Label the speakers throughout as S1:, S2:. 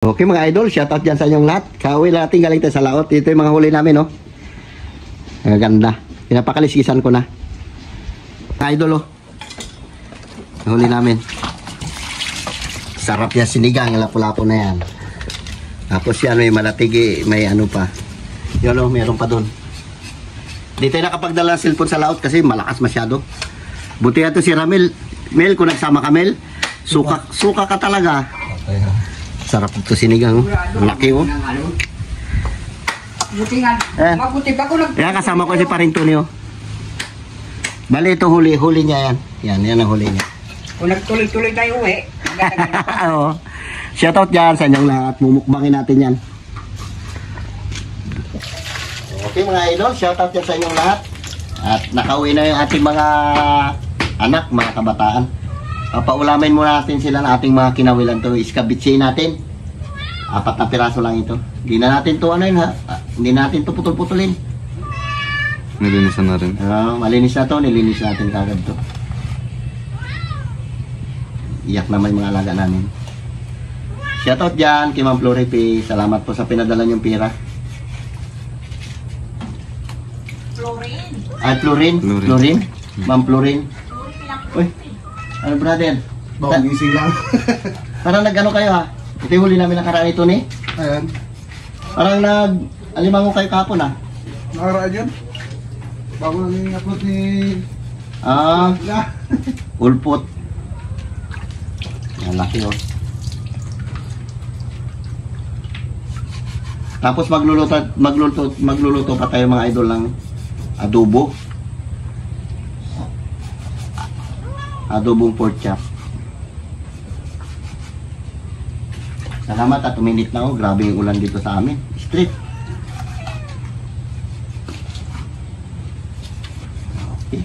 S1: Okay mga idol, shoutout dyan sa inyong lahat. Kauwi natin galing tayo sa laot. Ito yung mga huli namin, no? Ang ganda. Pinapakaliskisan ko na. Mga idol, oh. Huli namin. Sarap yan sinigang, lapu-lapu na yan. Tapos yan, may malatigi, may ano pa. Yun, oh, meron pa dun. Di tayo nakapagdala ng cellphone sa laot kasi malakas masyado. Buti na to si Ramel. Mel, kung nagsama ka, Mel, suka ka talaga. Okay, sarap ito sinigang, oh. Ang laki, oh.
S2: Buti nga. Mabuti pa ko lang.
S1: Kaya kasama ko si Parinto niyo. Bali ito huli niya yan. Yan ang huli niya.
S2: Kung nagtuloy-tuloy tayo uwi.
S1: Oo. Shoutout dyan sa inyong lahat. Mumukbangin natin yan. Okay mga idol, shoutout dyan sa inyong lahat. At nakauwi na yung ating mga anak, mga kabataan. Paulamin muna natin sila ng ating mga kinawilan to. Iskabitsi natin. 4 na piraso lang ito. Hindi na natin to ano yun ha. Hindi natin to putol-putulin.
S3: Nilinisan na rin.
S1: Malinis na to. Nilinis natin kagad to. Iyak naman yung mga alaga namin. Shoutout dyan kay Ma'am Floripe. Salamat po sa pinadala niyong pira. Florin. Ma'am Florin. Uy. Ano brother?
S4: Bawang gising lang.
S1: Parang nag-ano kayo ha? Ito yung huli namin nakaraan ito ni.
S4: Ayan.
S1: Parang nag-alimango kayo kahapon ha?
S4: Nakaraan yun. Bago lang yung upload ni...
S1: Ulpot. Yan, laki oh. Tapos magluluto pa tayo mga idol ng adobo. Adobong pork chop. Salamat at uminit na oh. Grabe yung ulan dito sa amin. Street. Okay.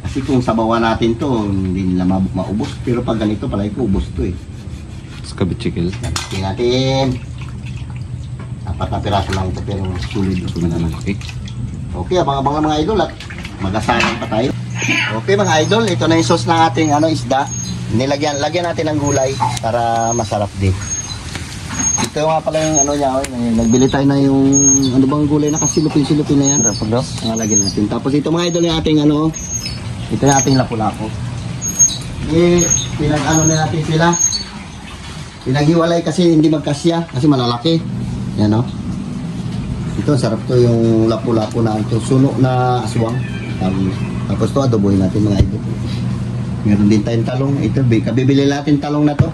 S1: Kasi kung sabawan natin to, hindi nila maubos. Pero pag ganito, palagi ko ubos to eh.
S3: Skabitsikil.
S1: Tingnan natin. 4 na piraso lang ito pero sulit ito na naman. Okay, abang-abang mga idol at magasahan pa tayo. Okay mga idol, ito na yung sauce ng ating isda. Lagyan natin ng gulay para masarap din. Ito nga pala yung niya, nagbili tayo na yung ano bang gulay na kasilupin-silupin na yan. Lagyan natin. Tapos ito mga idol yung ating ito yung ating lapu-lapu. Pinag-ano na natin sila. Pinaghiwalay kasi hindi magkasya kasi malalaki. Yan o. Ito sarap to yung lapu-lapu na ito. Suno na aswang. Tapos to adobohin natin mga idol. Meron din tayong talong. Ito, kabibili natin talong na to.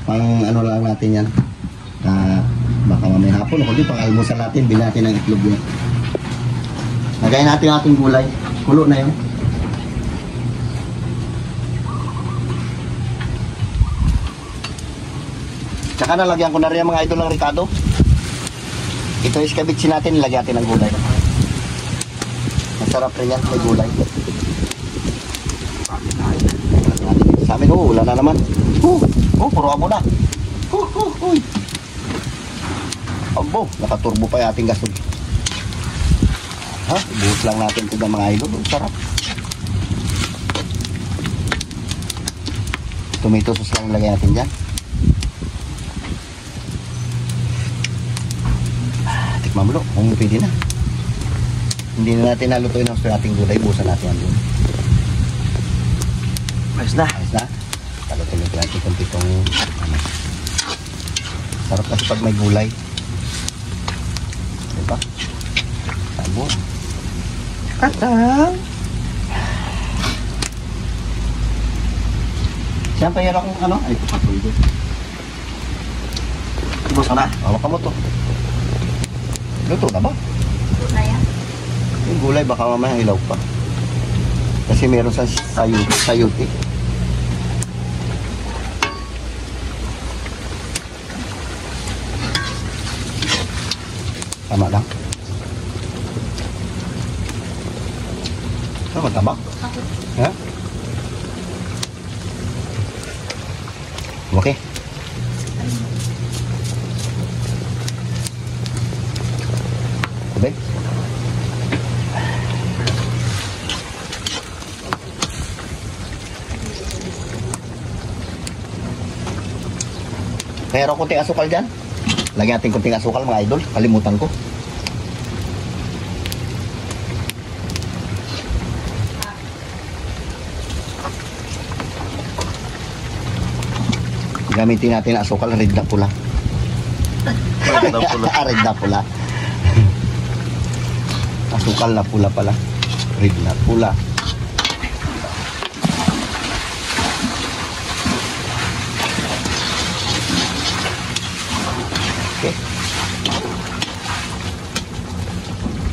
S1: Pang ano lang natin yan. Baka mamaya hapon. Kundi pang almusal natin. Bilhin natin ng itlog yan. Lagayin natin ang ating gulay. Kulo na yun. Tsaka nalagyan ko na rin mga idol ng ricado. Ito is kabitsi natin. Nilagyan natin ng gulay. Masarap rin yan. May gulay. Sa amin, wala na naman. Puro abo na. Abo, nakaturbo pa yung ating gasol. Buhos lang natin ito ng mga idol. Sarap. Tomato sauce lang lagyan natin dyan. Tikman mo, kung pwede na. Hindi na natin nalutuin ang ating gulay. Buhusan natin yan doon. Ayos na. Talutuin natin kung pitong sarap kasi pag may gulay. Diba? Sabo. Katang. Siyempre yan akong ay pupatuloy doon. Ibos ka na. Hawak ka mo to. Luto na ba?
S2: Luto na yan.
S1: Yung gulay baka mamaya ilaw pa. Kasi meron sa sayuti. Tama lang. Tama, tabak. Ha? Okay. Tubig. Pero kunting asukal dyan. Lagyan natin kunting asukal mga idol. Kalimutan ko. Gamitin natin ang asukal. Red na pula.
S3: Red na pula.
S1: Red na pula. Asukal na pula pala. Red na pula. Okay.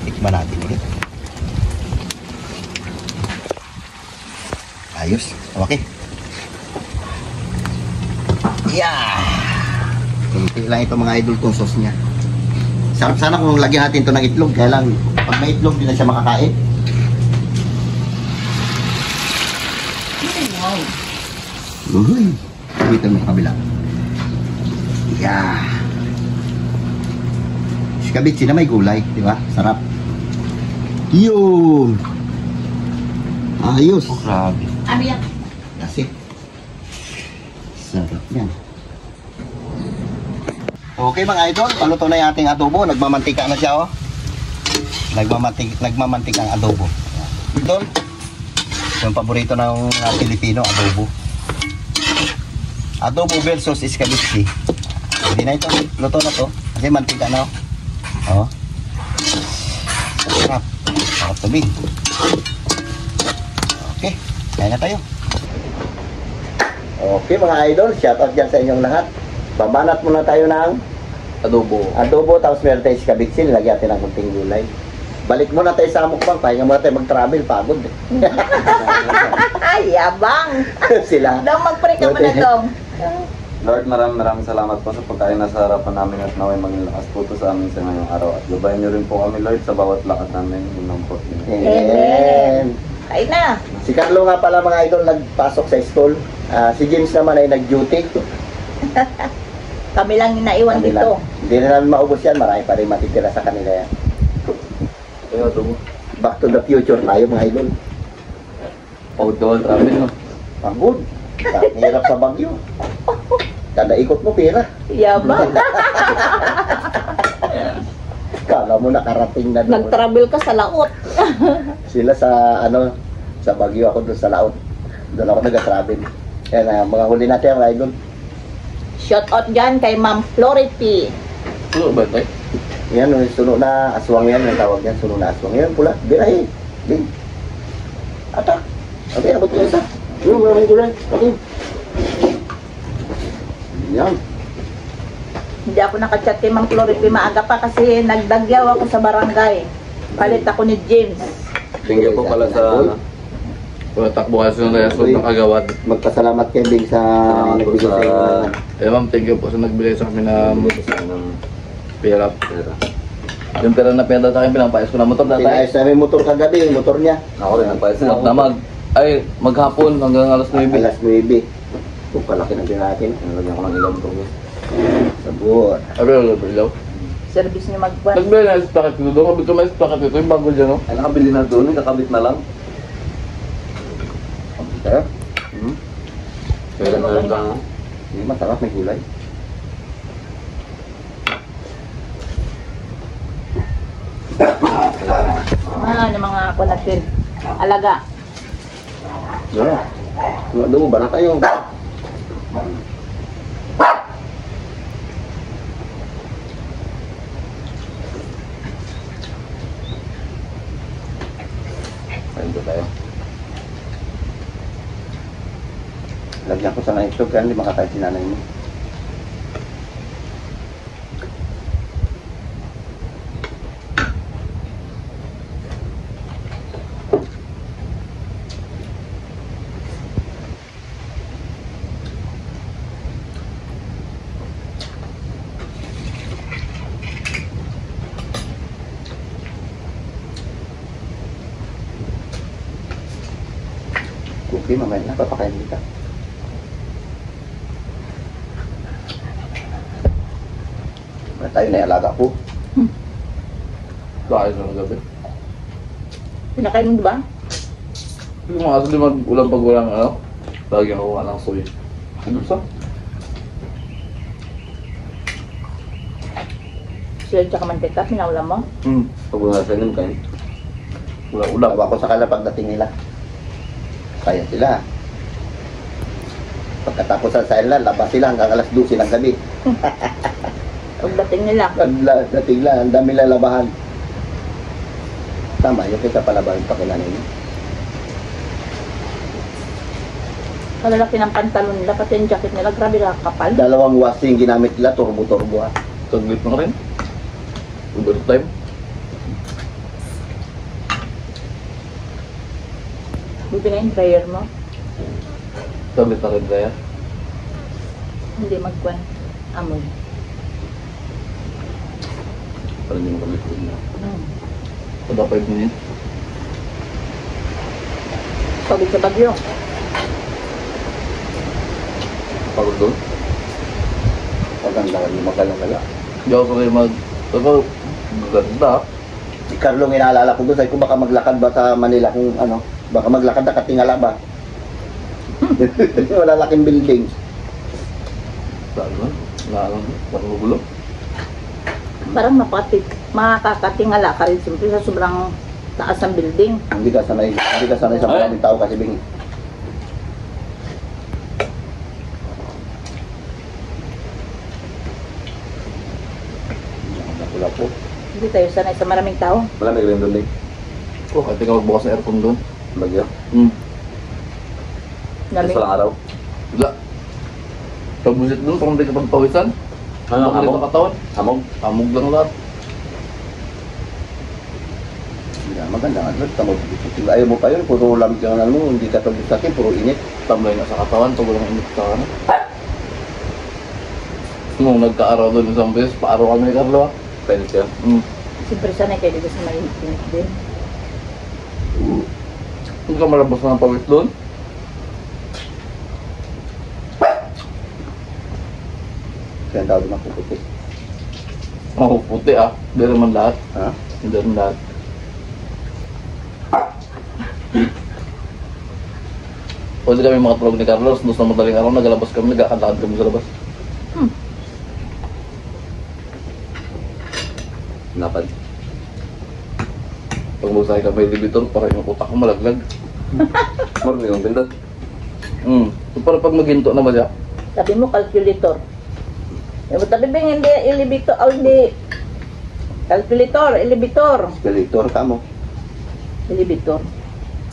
S1: Tikman natin ulit. Ayos. Okay. Yeah! Kunti lang ito mga idol tong sauce niya. Sarap sana kung lagyan natin ito ng itlog. Kaya lang, pag may itlog, di na siya makakain. Uy! Dito mo sa kabila. Yeah! Kabitsi na may gulay, di ba? Sarap. Yun! Ayos!
S3: Grabe.
S2: Ano yan?
S1: Kasi, sarap yan. Okay mga idol, paluto na yung ating adobo. Nagmamantika na siya, oh. Nagmamantika ang adobo. Idol, yung paborito ng Pilipino, adobo. Adobo versus iskabitsi. Hindi na ito, luto na to. Kasi mantika na, oh. Sarap. Sarap tubig. Okay, kaya na tayo. Okay mga idol, shout out dyan sa inyong lahat. Babanat muna tayo ng adobo, tapos meron tayo iskabitsi. Lagyan natin ng kunting gulay. Balik muna tayo sa mukbang. Pahinga muna tayo mag-travel. Pagod.
S2: Ay, yabang.
S1: Sila.
S2: Dong, mag-pray ka muna, Dong.
S3: Lord, maraming salamat po sa pagkain na sa harapan namin at naway maging lakas po to sa amin sa ngayong araw. At gabayan niyo rin po kami, Lord, sa bawat lakad namin. Yun po.
S1: Amen.
S2: Ay na.
S1: Si Carlo nga pala mga idol nagpasok sa school. Si James naman ay nag-duty.
S2: Kami lang yung naiwan
S1: Kami
S2: dito.
S1: lang. Hindi na namin maubos yan. Marami pa rin matitira sa kanila yan. Back to the future tayo mga idol.
S3: Outdoor travel, no?
S1: Pagod. Hirap sa Bagyo. Kada ikot mo pera.
S2: Yabang.
S1: Kala mo nakarating na doon.
S2: Nag-travel ka sa laot.
S1: Sila sa sa Bagyo, ako doon sa Laot. Doon ako nag-travel. Kaya mga huli natin mga idol.
S2: Shout out dyan kay Ma'am Flority.
S3: Ano ba ito?
S1: Yan, yung suno na aswang yan, yung tawag yan, suno na aswang. Yan, pula, birahe, bing. Ata, okay, abot ko isa. Yung maraming gulay, okay. Yan.
S2: Hindi ako nakachat kay Ma'am Flority maaga pa kasi nagdagyaw ako sa barangay. Palit ako ni James.
S3: Thank you po pala sa
S5: Wala takbo kasi ng resort ng agawad.
S1: Magpasalamat kayo, Bing, sa
S3: Salamat po
S1: nagbigay sa inyo
S3: sa-
S1: ng-
S5: Eh ma'am, thank you po sa nagbigay sa amin ng pera.
S3: pera.
S5: Yung pera na pera sa akin, pinapayos ko na motor na tayo.
S1: Pinayos namin motor kagabi, yung motor niya.
S3: Ako rin, nagpayos na ako.
S5: Na maghapon hanggang alas 9.
S1: Alas 9. Kung palaki na din natin.
S3: Nalagyan ko ng ilaw ito.
S1: Sabot.
S5: Sabi ko, ilaw.
S2: Service niyo magbuwan.
S5: Nagbigay na yung packet ko doon. Kabit ko may packet ito, yung bago dyan, no?
S3: Ay, nakabili na doon, kakabit na lang.
S1: Sarap.
S3: Pera na lang lang.
S1: Hindi, masarap, may gulay.
S2: Ano mga ako natin. Alaga.
S1: Sarap. Yung adobo, ba na tayo?
S3: Kain ko tayo.
S1: Lagyan ko sa itlog, kaya hindi makakain si nanay mo. Okay, mamaya na, papakain kita. Wala tayo na alaga po.
S5: Bakit na gabi.
S2: Pinakain mo ba?
S5: Yung mga aso di mag-ulang pag-ulang, ano? Lagi ako ng soy. Ano sa?
S2: sila tsaka mantika, pinaulam mo.
S3: Pag wala sa inyong kain.
S5: Ulam.
S1: Tawa ko sa kanila pagdating nila. Kaya sila. Pagkatapos sa sila, labas sila hanggang alas 12 ng gabi.
S2: Pagdating nila.
S1: Dating lang, ang dami lalabahan. Tama, yung kita palabahan pa kailangan ninyo.
S2: Kalalaki ng pantalon nila, pati yung jacket nila, grabe lang kapal.
S1: Dalawang washing ginamit nila, turbo-turbo ah.
S5: Saglit na rin. Overtime.
S2: Buti nga yung dryer mo,
S5: Saglit na rin kaya.
S2: hindi magkwan. Amoy.
S3: Para hindi mo kami food na.
S5: Kada 5 minutes.
S2: Pagod sa bagyo.
S3: Pagod doon?
S1: Maganda yung magalang-gala.
S5: Hindi ako sanay mag... Pero, ganda.
S1: Si Carlo ang inaalala ko doon, sabi ko baka maglakad ba sa Manila kung ano, baka maglakad na katingala ba? Wala laking building.
S5: Saan na? Naalang. Parang magulo.
S2: Parang makakatingala ka rin siyempre sa sobrang taas ng building.
S1: Hindi ka sanay sa maraming tao kasi bing. Wala po.
S2: Hindi tayo sanay sa maraming tao.
S3: Malamig rin doon, Nick.
S5: Oh, kahit ikaw magbukas ng aircon doon.
S3: Bagyo.
S2: Lamig.
S3: Sa araw.
S5: Wala. Pag busit doon, parang hindi ka pagpawisan.
S3: Ano,
S5: Bakit
S3: hamog?
S5: ang katawan?
S3: Hamog?
S5: Hamog lang lahat.
S1: Hindi maganda nga doon. Ayaw mo pa yun, puro lamig ang ano mo, hindi ka tulad sa akin, puro init.
S5: Tamlay nga sa katawan, pag walang init ka ano. Nung nagka-araw doon isang beses, paaraw kami ni Carlo ah.
S3: Pwede siya.
S2: Siyempre sanay kayo dito sa mainit din.
S5: Hindi ka malabas na ng pawis doon.
S1: Kaya ang tawag na puputi.
S5: Oh, puti ah. Hindi naman lahat.
S1: Ha?
S5: Hindi naman lahat. Pwede kami makatulog ni Carlos, doon sa madaling araw, nagalabas kami, nagkakadaan kami sa labas.
S3: Napad.
S5: Pag magsakay kami elevator, para yung utak ko malaglag.
S3: Marami yung pindot.
S5: So, para pag maginto naman siya,
S2: Sabi mo, calculator. Sabi mo, hindi elevator, o hindi. Calculator, elevator.
S1: Escalator ka mo.
S2: Elevator.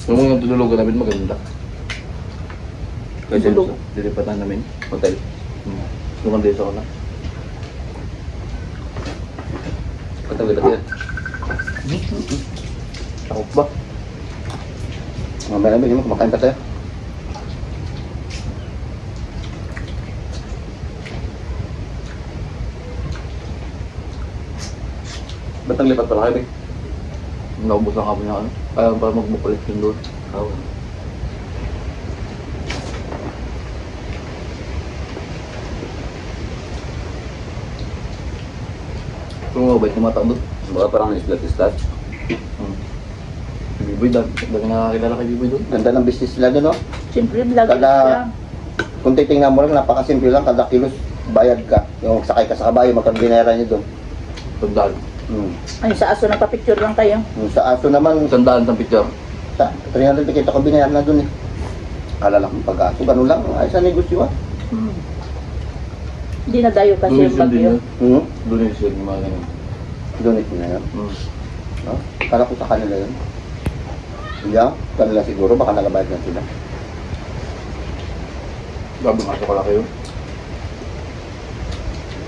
S5: yung mga tululugan namin maganda. Kasi
S2: Tulog.
S5: dilipatan namin.
S3: Hotel.
S5: Lumandi sa una.
S3: Patawid ako yan.
S5: Takot ba?
S1: Mamaya namin, kumakain pa tayo.
S3: Ba't ang lipat pala kayo, Nick?
S5: Naubos lang kami na ano. Kaya para magbukulit yun doon.
S3: Oo.
S5: Pero mabait na mata doon.
S3: Baka parang islat-islat.
S5: Biboy, dami nakakilala kay Biboy doon.
S1: Ganda ng business nila doon, no?
S2: Siyempre, vlogger
S1: Kada-
S2: siya.
S1: Kung titingnan mo lang, napakasimple lang, kada kilos bayad ka. Yung sakay ka sa kabayo, magkang binera niyo doon.
S5: Tandaan.
S2: Ay, sa aso, nagpa-picture lang kayo.
S1: Yung sa aso naman,
S5: Tandaan ng picture.
S1: 300 kita ko binayaran na doon eh. Alala kong pag-aso, ganun lang. Ay, sa negosyo ah.
S2: Hindi na dayo kasi yung
S5: Donation din
S2: bagyo.
S5: yun. Donation yung mga ganun.
S1: Donate mo na yun. No? Kala ko sa kanila yun. Hindi ah, kanila siguro, baka nagabayad na sila.
S5: Grabe nga sa kalaki yun.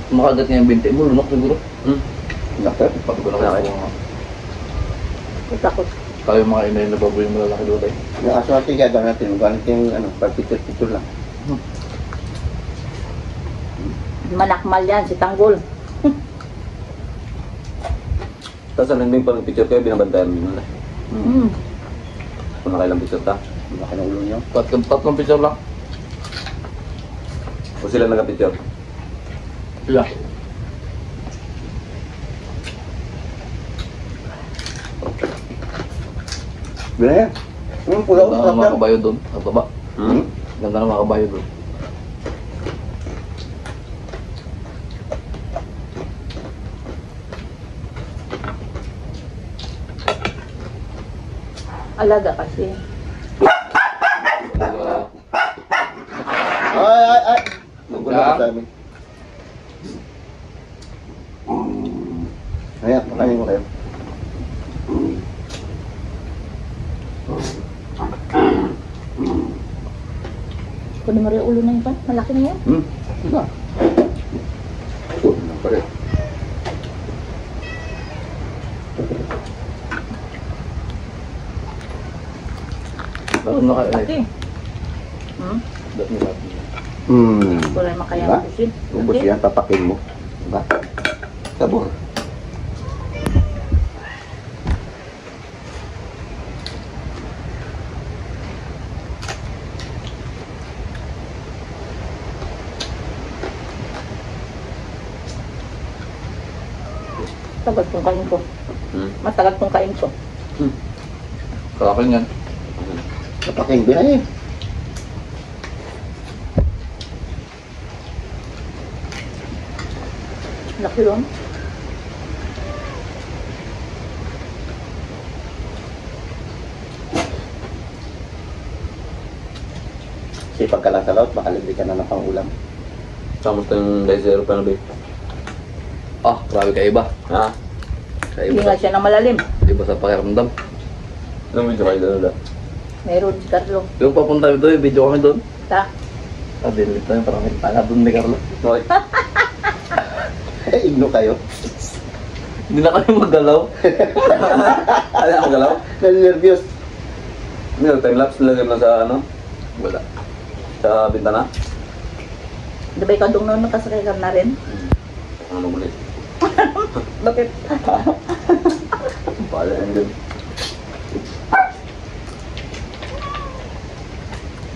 S5: Makagat niya yung binti mo, lunok siguro.
S1: Doctor?
S5: Pag ko na
S3: Okay.
S2: Takot.
S5: Tayo mga inay na baboy yung malalaki doon tayo.
S1: Yung aso natin, kaya gano'n natin. Ganit yung ano, picture lang.
S2: Manakmal yan, si Tanggol.
S3: Tapos ang hindi pang picture kayo, binabantayan mo nila. Kung nakailang picture ta.
S1: Laki ng ulo niyo.
S5: Tatlong picture lang.
S3: O sila nagka-picture.
S5: Sila.
S1: Ganyan. Yung pula ko,
S5: Ganda ng
S1: sarap
S5: mga
S1: yan.
S5: kabayo doon. Sa baba.
S3: Hmm?
S5: Ganda ng mga kabayo doon.
S2: Alaga kasi.
S1: Ay! Magulo ka sa amin. Ayan, pakain mo kayo.
S2: Kunin mo rin yung ulo na yun pa. Malaki na yan.
S1: Diba? Pare.
S5: Ba't na kayo
S2: Laki.
S5: eh?
S2: Hmm?
S5: Ba't na natin?
S2: Wala naman kaya
S1: Diba?
S2: makusin.
S1: Ubus yan, papakin mo. Diba? Sabor.
S2: Tagal pong kain ko.
S3: Hmm.
S2: Matagal pong kain ko.
S5: Kakakin yan.
S1: Papakin, binay.
S2: Laki yun.
S1: Sipag ka lang sa laot, makalibre ka na ng pang-ulam.
S3: Kamusta yung Daisero pa na ba?
S5: Ah, grabe kaiba.
S3: Ha?
S2: Hindi
S5: Kaiba
S2: nga siya na malalim.
S5: Iba sa pakiramdam.
S3: Anong video kayo doon?
S2: Meron si Carlo.
S5: Yung papunta kami doon, video kami doon.
S2: Ta.
S5: Ah, dinlit tayo, parang may tanga doon ni Carlo.
S3: Okay.
S1: Igno kayo.
S5: Hindi na kami magalaw.
S3: Ano ang galaw?
S1: Nervyos.
S3: Ano, time-lapse lagay mo sa ano?
S5: Wala.
S3: Sa bintana?
S2: Di ba ikaw doon noon nakasakay ka na rin?
S3: Ano muli?
S2: Bakit?
S3: Pala yun din.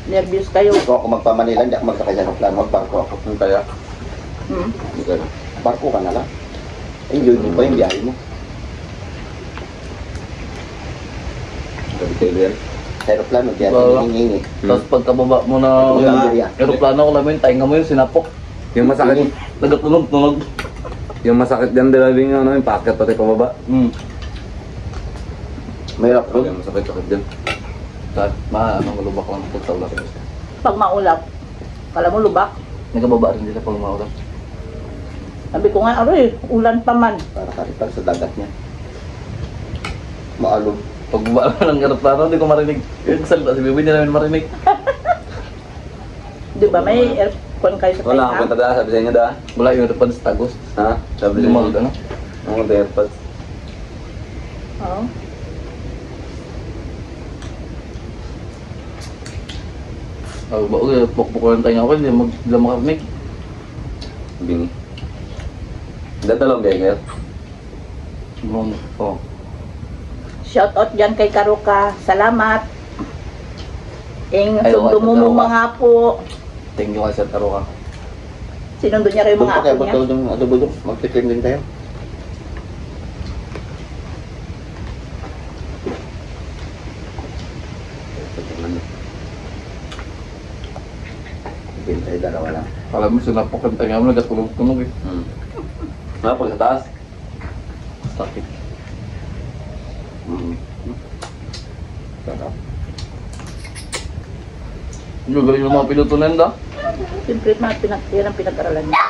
S2: Nervous kayo.
S1: Kung ako magpamanila, hindi ako magsakay sa aeroplano. Magbarko ako.
S3: Ang kaya?
S2: Hmm?
S3: Hindi kaya.
S1: Barko ka na lang. Enjoy mo pa yung biyahe mo.
S3: Sabi kayo yan.
S1: Sa aeroplano, kaya
S5: Wala.
S1: hiningi.
S5: Tapos pagkababa mo na aeroplano ko namin, tainga mo yun, sinapok.
S3: Yung masakit,
S5: Nagatunog-tunog.
S3: yung masakit dyan, driving ano, yung packet pati pababa.
S1: Mahirap
S3: Okay,
S1: rin.
S3: masakit dyan.
S5: Kahit malubak lang ito sa ulan.
S2: Pag maulap, kala mo lubak.
S5: Nagababa rin sila pag maulan.
S2: Sabi ko nga, aroy, ulan pa man.
S1: Para karipag sa dagat niya. Maalog.
S5: Pag baba lang ng aeroplano, hindi ko marinig. Yung salita si Bibi, hindi namin marinig.
S2: Di ba may aircon kayo sa
S3: Wala akong punta daan, sabi sa inyo daan.
S5: Wala yung airpods tagos.
S3: Ha? Sabi sa
S5: Yung
S3: inyo.
S5: mga ano.
S3: Ang mga airpods.
S2: Oo.
S5: Oh, pukpuk lang tayo ako, hindi makarinig.
S3: Bingi. Datalong benger.
S5: Oh.
S2: Shout out dyan kay Karuka. Salamat. Ing
S5: Ay,
S2: sundo mo
S5: Karuka.
S2: mga po.
S5: Thank you kasi taro ka.
S2: Sinundo niya rin yung
S1: Doon
S2: mga
S1: pa kayo,
S2: apo niya.
S1: ba't doon adobo doon? Magtikim din tayo. Tikim tayo, dalawa lang.
S5: Alam mo, sinapok ang tayo mo, nagatunog-tunog eh.
S3: Mga pag sa taas.
S5: Sakit.
S1: Sarap.
S5: Yung galing yung mga piloto na yun da.
S2: Siyempre, yan ang pinag-aralan niya.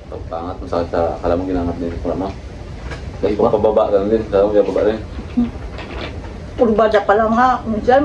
S3: Pagpangat, masakit sa akala mo ginangat din sa mo. Tapos
S5: Iba.
S3: pababa ka din, sa mo baba rin.
S2: Purbada pa lang nga. Minsan,